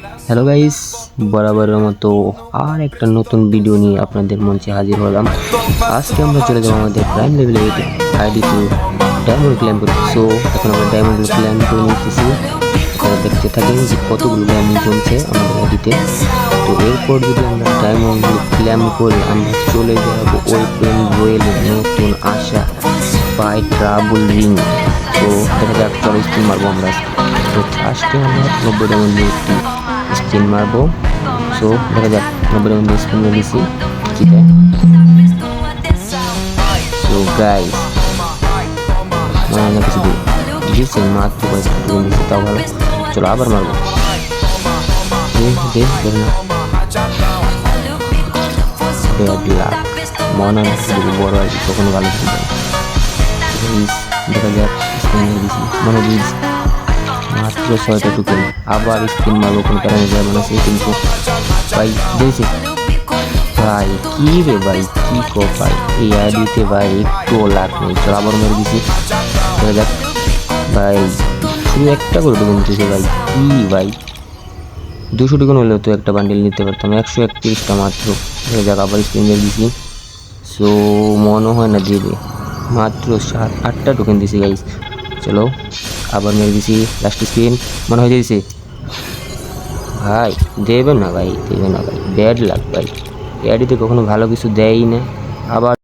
Hello guys, বরাবরের মতো আর একটা নতুন ভিডিও নিয়ে আপনাদের মঞ্চে হাজির হলাম। আজকে আমরা চলে যাবো আমাদের প্রাইম লেভেলের আইডিতে ডায়মন্ড ক্লেম করতে। সো এখন আমরা ডায়মন্ডগুলো ক্লেম করে নিতেছি। আপনারা দেখতে থাকেন যে কতগুলো ডায়মন্ড জমছে আমাদের আইডিতে। তো এরপর যদি আমরা ডায়মন্ডগুলো ক্লেম করে আমরা চলে যাবো ওপেন রয়েলের নতুন আসা বাই ট্রাবল রিং। তো দেখা যাক, চলো স্পিন মারবো আমরা। তো ফার্স্টে আমরা 90 ডায়মন্ড একটি স্পিন মারবো। সো দেখা যাক, 90 ডায়মন্ড স্পিন মেরে দিছি। ঠিক আছে, সো গাইস মনে হয় না কিছু দিচ্ছে, মাত্র কয়েকটা দিচ্ছে, তাও ভালো। চলো আবার মারবো। মনে হয় না বড় আর কখনো ভালো ছিল। দেখা যাক, স্পিন মেরে দিছি, মনে দিয়েছি মাত্র 6টা টোকেন। আবার স্পিন মারবো, কোনো কারণে যাবে না সেই কিন্তু ভাই দিয়েছে। ভাই কি রে ভাই, কি কো ভাই, এই আইডিতে ভাই একটু লাখ নেই। চলো আবার মেরে দিছি। দেখা যাক ভাই, শুধু একটা করে টোকেন দিতেছে ভাই। কি ভাই, 200 টোকেন হলেও তো একটা বান্ডেল নিতে পারতাম, 131টা মাত্র। দেখা যাক, আবার স্পিন মেরে দিছি। সো মনে হয় না দেবে, মাত্র 7-8টা টোকেন দিছি গাইস। চলো আবার মেরে দিছি, লাস্ট স্পিন মনে হয় দিয়েছে। ভাই দেবে না ভাই, দেবে না ভাই, ব্যাড লাক ভাই, এআইডিতে কখনো ভালো কিছু দেয়ই না। আবার